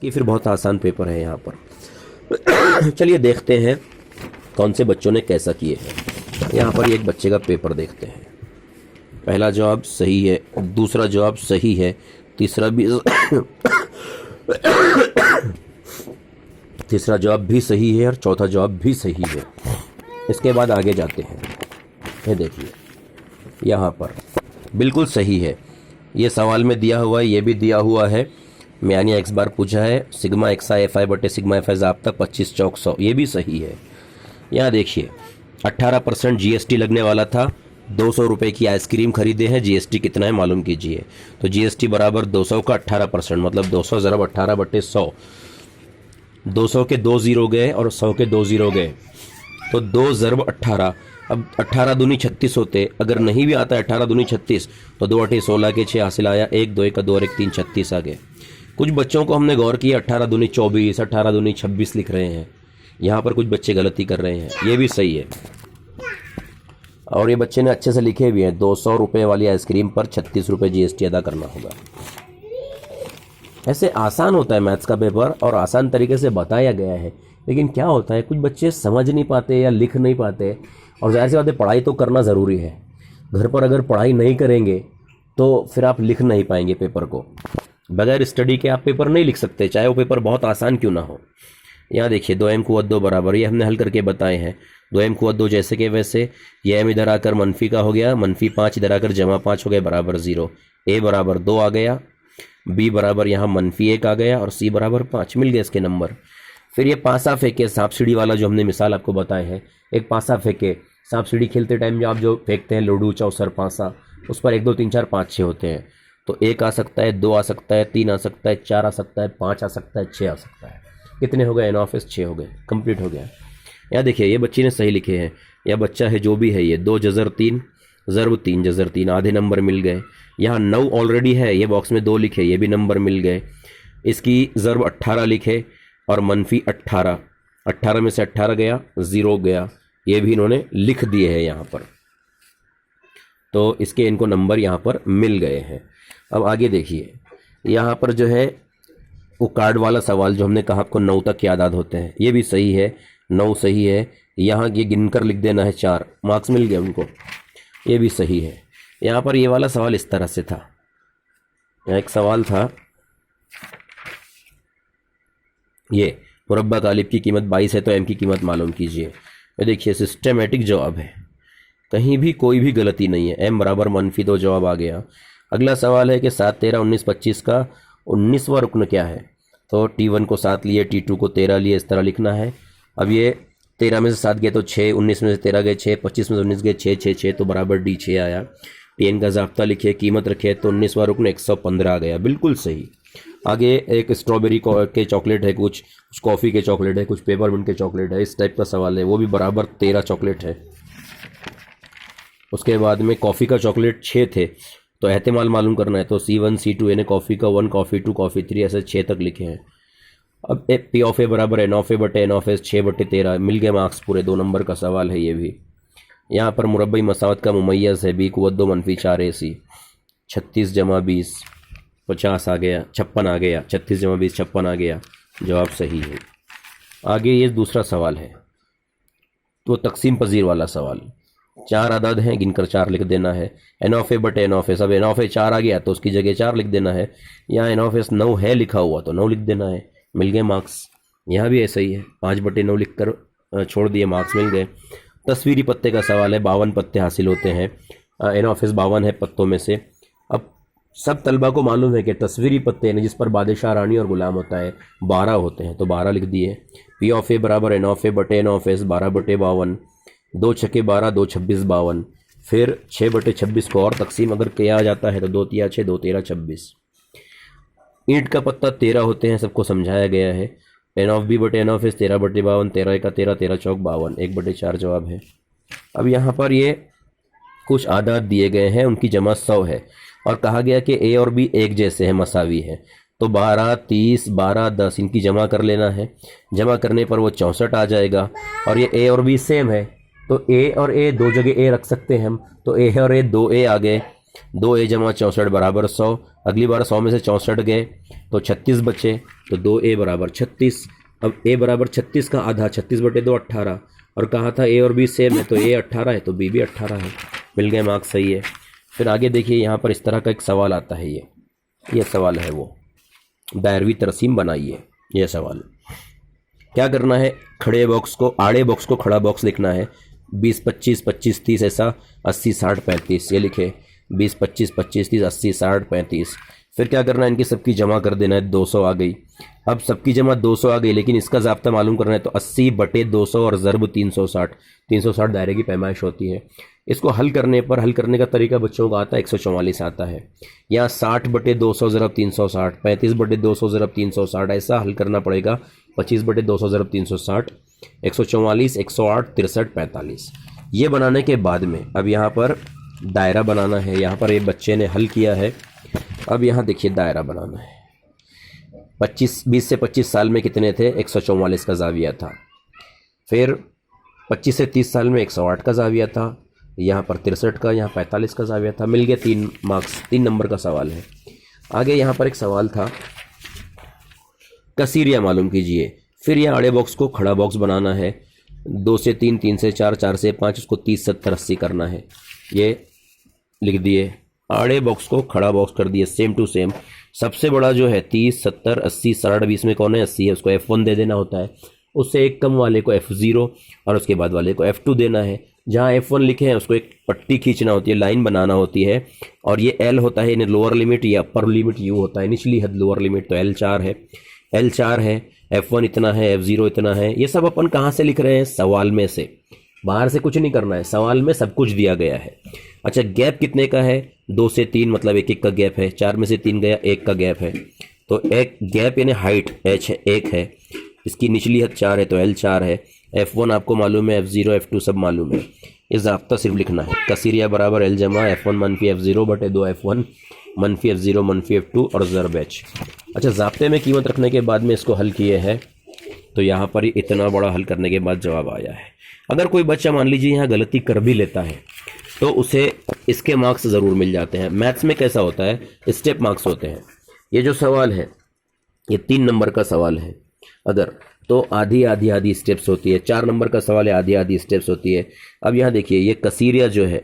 कि फिर बहुत आसान पेपर है यहाँ पर। चलिए देखते हैं कौन से बच्चों ने कैसा किए हैं। यहाँ पर एक बच्चे का पेपर देखते हैं। पहला जवाब सही है, दूसरा जवाब सही है, तीसरा जवाब भी सही है और चौथा जवाब भी सही है। इसके बाद आगे जाते हैं। ये देखिए यहाँ पर बिल्कुल सही है। ये सवाल में दिया हुआ है, ये भी दिया हुआ है। यानी एक्स बार पूछा है, sigma x I F I बटे सिग्मा एफ आई आप तक 25 चौक 100, ये भी सही है। यहाँ देखिए 18% जीएसटी लगने वाला था। 200 रुपये की आइसक्रीम खरीदे हैं, जीएसटी कितना है मालूम कीजिए। तो जीएसटी बराबर 200 का 18%, मतलब 200 ज़रब 18 बटे 100। 200 के 2 ज़ीरो गए और 100 के 2 ज़ीरो गए, तो 2 ज़रब 18। अब 18 दूनी 36 होते, अगर नहीं भी आता 18 दूनी 36 तो 2 8 16 के 6 हासिल आया, 1 2 1 2 और 1 3 36 आ गए। कुछ बच्चों को हमने गौर किया 18 दूनी 24, 18 दूनी 26 लिख रहे हैं। यहाँ पर कुछ बच्चे गलती कर रहे हैं, ये भी सही है। और ये बच्चे ने अच्छे से लिखे भी हैं, 200 रुपये वाली आइसक्रीम पर 36 रुपये जीएसटी अदा करना होगा। ऐसे आसान होता है मैथ्स का पेपर और आसान तरीके से बताया गया है। लेकिन क्या होता है, कुछ बच्चे समझ नहीं पाते या लिख नहीं पाते। और जाहिर सी बात है पढ़ाई तो करना ज़रूरी है। घर पर अगर पढ़ाई नहीं करेंगे तो फिर आप लिख नहीं पाएंगे पेपर को। बगैर स्टडी के आप पेपर नहीं लिख सकते, चाहे वो पेपर बहुत आसान क्यों ना हो। यहाँ देखिए 2m कुवत 2 बराबर, ये हमने हल करके बताए हैं। 2m कुवत 2 जैसे के वैसे, ये m इधर आकर मनफी का हो गया, -5 इधर आकर -5 हो गया बराबर 0। a बराबर 2 आ गया, b बराबर यहाँ -1 आ गया और c बराबर 5, मिल गए इसके नंबर। फिर ये पासा फेंके, सांप सीढ़ी वाला जो हमने मिसाल आपको बताए हैं। एक पासा फेंके, सांप सीढ़ी खेलते टाइम जो आप जो फेंकते हैं लूडो चौसर पासा, उस पर 1 2 3 4 5 6 होते हैं। तो 1 आ सकता है, 2 आ सकता है, 3 आ सकता है, 4 आ सकता है, 5 आ सकता है, 6 आ सकता है। कितने हो गए? n 6 हो गए, कंप्लीट हो गया। यहाँ देखिए ये बच्ची ने सही लिखे हैं। यह बच्चा है जो भी है, ये 2 जज़र 3 ज़रब 3 जज़र 3, आधे नंबर मिल गए। यहाँ 9 ऑलरेडी है, ये बॉक्स में 2 लिखे, ये भी नंबर मिल गए। इसकी ज़रब 18 लिखे और -18, 18 में से 18 गया, 0 गया, ये भी इन्होंने लिख दिए हैं यहाँ पर। तो इसके इनको नंबर यहाँ पर मिल गए हैं। अब आगे देखिए यहाँ पर जो है वो कार्ड वाला सवाल जो हमने कहा आपको 9 तक याद होते हैं, ये भी सही है, 9 सही है। यहाँ ये गिनकर लिख देना है 4, मार्क्स मिल गए उनको, ये भी सही है। यहाँ पर ये वाला सवाल इस तरह से था। यहाँ एक सवाल था, ये मुरब्बा कालिब की कीमत 22 है तो m की कीमत मालूम कीजिए। ये देखिए सिस्टमेटिक जवाब है, कहीं भी कोई भी गलती नहीं है। m बराबर -2 जवाब आ गया। अगला सवाल है कि 7 13 19 25 का 19वां रुकन क्या है। तो t1 को 7 लिए, t2 को 13 लिए, इस तरह लिखना है। अब ये 13 में से 7 गए तो 6, 19 में से 13 गए 6, 25 में से 19 गए 6 6 6, तो बराबर d 6 आया। tn का ज़ाब्ता लिखे, कीमत रखे, तो 19वां रुकन 115 आ गया, बिल्कुल सही। आगे एक स्ट्रॉबेरी के चॉकलेट है, कुछ कॉफ़ी के चॉकलेट है, कुछ पेपरमिंट के चॉकलेट है, इस टाइप का सवाल है। वो भी बराबर 13 चॉकलेट है। उसके बाद में कॉफ़ी का चॉकलेट 6 थे, तो एहतिमाल मालूम करना है। तो C1 C2 यानी कॉफ़ी का 1, कॉफ़ी 2, कॉफ़ी 3, ऐसे 6 तक लिखे हैं। अब P ऑफ ए बराबर n ऑफ ए बटे n ऑफ एस 6 बटे 13, मिल गए मार्क्स पूरे। 2 नंबर का सवाल है ये भी। यहाँ पर मुरब्बई मसावत का मुमय्यज़ है, b कुव्वत 2 -4 AC, 36 जमा 20 50 आ गया, 56 आ गया, 36 जमा 20 56 आ गया, जवाब सही है। आगे ये दूसरा सवाल है, तो तकसीम पजीर वाला सवाल। 4 अदद हैं, गिनकर 4 लिख देना है। n ऑफ ए बटे n ऑफ एस, अब n ऑफ ए 4 आ गया तो उसकी जगह 4 लिख देना है। यहाँ n ऑफ एस 9 है लिखा हुआ तो 9 लिख देना है, मिल गए मार्क्स। यहाँ भी ऐसा ही है, 5 बटे 9 लिख कर छोड़ दिए, मार्क्स मिल गए। तस्वीरी पत्ते का सवाल है, 52 पत्ते हासिल होते हैं। n ऑफ एस 52 है पत्तों में से। अब सब तलबा को मालूम है कि तस्वीरी पत्ते जिस पर बादशाह रानी और गुलाम होता है 12 होते हैं, तो 12 लिख दिए। p ऑफ ए बराबर n ऑफ ए बटे n ऑफ एस 12 बटे 52, 2 छक्के 12, 2 26 52। फिर 6 बटे 26 को और तकसीम अगर किया जाता है तो 2 तिया 6, 2 13 26। ईंट का पत्ता 13 होते हैं, सबको समझाया गया है। n ऑफ बी बटे n ऑफ एस 13 बटे 52, 13 1 13, 13 चौक 52, 1 बटे 4 जवाब है। अब यहाँ पर ये कुछ आदात दिए गए हैं, उनकी जमा 100 है और कहा गया कि a और b एक जैसे हैं, मसावी हैं। तो 12 30 12 10 इनकी जमा कर लेना है। जमा करने पर वो 64 आ जाएगा। और ये a और b सेम है, तो a और a 2 जगह a रख सकते हैं हम, तो a और a 2a आ गए। 2a जमा 64 बराबर 100। अगली बार 100 में से 64 गए तो 36 बचे, तो 2a बराबर 36। अब a बराबर 36 का आधा 36/2 18, और कहा था a और b सेम है तो a 18 है तो b भी 18 है। मिल गए मार्क्स, सही है। फिर आगे देखिए यहाँ पर इस तरह का एक सवाल आता है, ये सवाल है वो दायरवी तरसीम बनाइए। ये सवाल क्या करना है, खड़े बॉक्स को आड़े बॉक्स को खड़ा बॉक्स लिखना है। 20 25 25 30 ऐसा 80 60 35, ये लिखे 20 25 25 30 80 60 35। फिर क्या करना है, इनकी सबकी जमा कर देना है। 200 आ गई। अब सबकी जमा 200 आ गई, लेकिन इसका ज़ाब्ता मालूम करना है तो 80/200 और ज़रब 360। 360 दायरे की पैमाइश होती है। इसको हल करने का तरीका बच्चों का आता है, 144 आता है। यहाँ 60/200 ज़रब 360, 35/200 ज़रब 360, ऐसा हल करना पड़ेगा। 25/200 ज़रब 360, 144, 108, 63, 45। ये बनाने के बाद में अब यहाँ पर दायरा बनाना है। यहाँ पर ये बच्चे ने हल किया है। अब यहाँ देखिए दायरा बनाना है। 20 से 25 साल में कितने थे, 144 का जाविया था। फिर 25 से 30 साल में 108 का जाविया था। यहाँ पर 63 का, यहाँ 45 का जाविया था। मिल गया 3 मार्क्स, 3 नंबर का सवाल है। आगे यहाँ पर एक सवाल था, कसीरिया मालूम कीजिए। फिर यह आड़े बॉक्स को खड़ा बॉक्स बनाना है। 2 से 3, 3 से 4, 4 से 5, उसको 30 70 80 करना है। ये लिख दिए। आड़े बॉक्स को खड़ा बॉक्स कर दिए, सेम टू सेम। सबसे बड़ा जो है 30 70 80 60, 20 में कौन है, 80 है, उसको F1 दे देना होता है। उससे एक कम वाले को F0 और उसके बाद वाले को F2 देना है। जहाँ F1 लिखे हैं उसको एक पट्टी खींचना होती है, लाइन बनाना होती है। और ये L होता है, यानी लोअर लिमिट, या अपर लिमिट U होता है, निचली हद लोअर लिमिट। तो L 4 है, L 4 है, F1 इतना है, F0 इतना है। ये सब अपन कहाँ से लिख रहे हैं, सवाल में से। बाहर से कुछ नहीं करना है, सवाल में सब कुछ दिया गया है। अच्छा, गैप कितने का है, 2 से 3 मतलब 1 1 का गैप है। 4 में से 3 गया, 1 का गैप है। तो एक गैप यानी हाइट H 1 है। इसकी निचली हद 4 है तो L 4 है। F1 आपको मालूम है, F0 F2 सब मालूम है। ये ज़ाब्ता सिर्फ लिखना है, कसीरिया बराबर L जमा F1 मनफी F0/2 F1 मनफी F0 मनफी F2 और ज़रब H। अच्छा, ज़ाब्ते में कीमत रखने के बाद में इसको हल किए हैं, तो यहाँ पर इतना बड़ा हल करने के बाद जवाब आया है। अगर कोई बच्चा मान लीजिए यहाँ गलती कर भी लेता है तो उसे इसके मार्क्स ज़रूर मिल जाते हैं। मैथ्स में कैसा होता है, स्टेप मार्क्स होते हैं। ये जो सवाल है ये 3 नंबर का सवाल है अगर, तो आधी आधी आधी स्टेप्स होती है। 4 नंबर का सवाल है, आधी आधी स्टेप्स होती है। अब यहाँ देखिए, ये कसीरिया जो है,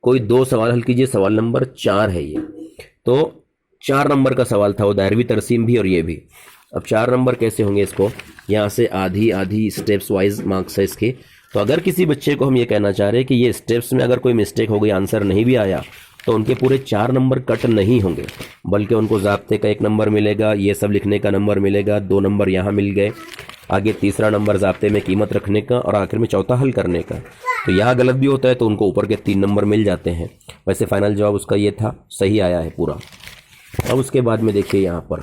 कोई 2 सवाल हल कीजिए, सवाल नंबर 4 है ये। तो 4 नंबर का सवाल था वो, दायरवी तरसीम भी और ये भी। अब 4 नंबर कैसे होंगे, इसको यहाँ से आधी आधी स्टेप्स वाइज मार्क्स है इसके। तो अगर किसी बच्चे को हम ये कहना चाह रहे हैं कि ये स्टेप्स में अगर कोई मिस्टेक हो गई, आंसर नहीं भी आया, तो उनके पूरे 4 नंबर कट नहीं होंगे, बल्कि उनको ज़ाब्ते का 1 नंबर मिलेगा, ये सब लिखने का नंबर मिलेगा, 2 नंबर यहाँ मिल गए, आगे तीसरा नंबर ज़ाब्ते में कीमत रखने का, और आखिर में चौथा हल करने का। तो यहाँ गलत भी होता है तो उनको ऊपर के 3 नंबर मिल जाते हैं। वैसे फाइनल जवाब उसका ये था, सही आया है पूरा। अब उसके बाद में देखिए, यहाँ पर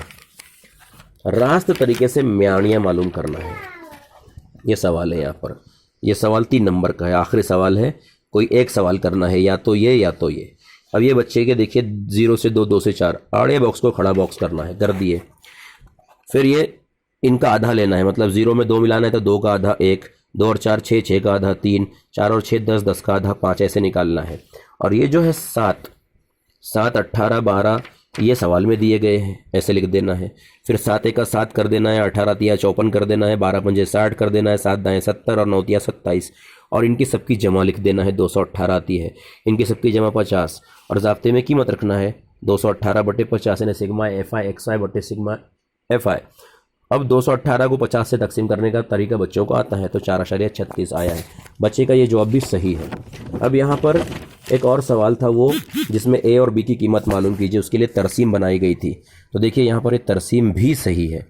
रास्त तरीके से म्यानियाँ मालूम करना है। ये सवाल है यहाँ पर, ये सवाल 3 नंबर का है, आखिरी सवाल है। कोई एक सवाल करना है, या तो ये या तो ये। अब ये बच्चे के देखिए 0 से 2, 2 से 4, आड़े बॉक्स को खड़ा बॉक्स करना है, कर दिए। फिर ये इनका आधा लेना है, मतलब 0 में 2 मिलाना है तो 2 का आधा 1, 2 और 4 6, 6 का आधा 3, 4 और 6 10, 10 का आधा 5, ऐसे निकालना है। और ये जो है 7 7 18 12 ये सवाल में दिए गए हैं, ऐसे लिख देना है। फिर 7 1 का 7 कर देना है, 18 तिया 54 कर देना है, 12 पंजे 60 कर देना है, 7 दाएँ 70 और 9 तिया 27। और इनकी सबकी जमा लिख देना है, 218 आती है। इनकी सबकी जमा 50, और ज़ाब्ते में कीमत रखना है 218/50 यानी सिग्मा FI XI बटे सिग्मा FI। अब 218 को 50 से तकसीम करने का तरीका बच्चों को आता है, तो 4.36 आया है। बच्चे का ये जवाब भी सही है। अब यहाँ पर एक और सवाल था वो, जिसमें A और B की कीमत मालूम कीजिए, उसके लिए तरसीम बनाई गई थी। तो देखिए यहाँ पर ये तरसीम भी सही है,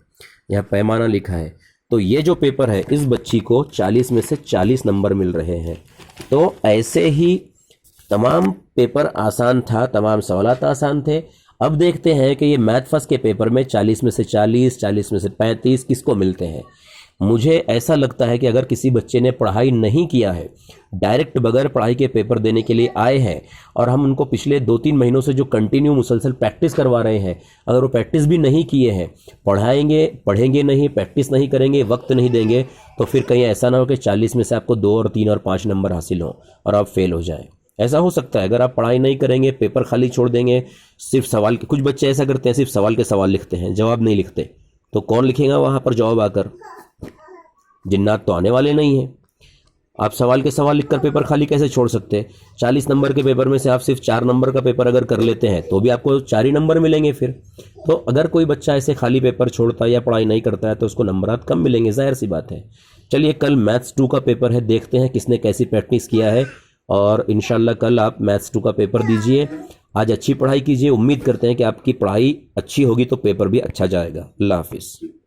यहाँ पैमाना लिखा है। तो ये जो पेपर है, इस बच्ची को 40 में से 40 नंबर मिल रहे हैं। तो ऐसे ही तमाम पेपर आसान था, तमाम सवालात आसान थे। अब देखते हैं कि ये मैथ फर्स्ट के पेपर में 40 में से 40, 40 में से 35 किसको मिलते हैं। मुझे ऐसा लगता है कि अगर किसी बच्चे ने पढ़ाई नहीं किया है, डायरेक्ट बगैर पढ़ाई के पेपर देने के लिए आए हैं, और हम उनको पिछले 2-3 महीनों से जो कंटिन्यू मुसलसल प्रैक्टिस करवा रहे हैं, अगर वो प्रैक्टिस भी नहीं किए हैं, पढ़ेंगे नहीं, प्रैक्टिस नहीं करेंगे, वक्त नहीं देंगे, तो फिर कहीं ऐसा ना हो कि 40 में से आपको 2 और 3 और 5 नंबर हासिल हों और आप फेल हो जाएं। ऐसा हो सकता है अगर आप पढ़ाई नहीं करेंगे, पेपर खाली छोड़ देंगे, सिर्फ सवाल के, कुछ बच्चे ऐसा करते हैं सिर्फ सवाल के सवाल लिखते हैं, जवाब नहीं लिखते, तो कौन लिखेगा वहाँ पर जवाब आकर? जिन्नात तो आने वाले नहीं हैं। आप सवाल के सवाल लिखकर पेपर खाली कैसे छोड़ सकते हैं? 40 नंबर के पेपर में से आप सिर्फ 4 नंबर का पेपर अगर कर लेते हैं तो भी आपको 4 ही नंबर मिलेंगे फिर। तो अगर कोई बच्चा ऐसे खाली पेपर छोड़ता है या पढ़ाई नहीं करता है तो उसको नंबरात कम मिलेंगे, जाहिर सी बात है। चलिए, कल मैथ्स 2 का पेपर है, देखते हैं किसने कैसी प्रैक्टिस किया है, और इंशाल्लाह कल आप मैथ्स 2 का पेपर दीजिए। आज अच्छी पढ़ाई कीजिए, उम्मीद करते हैं कि आपकी पढ़ाई अच्छी होगी तो पेपर भी अच्छा जाएगा। अल्लाह हाफिज़।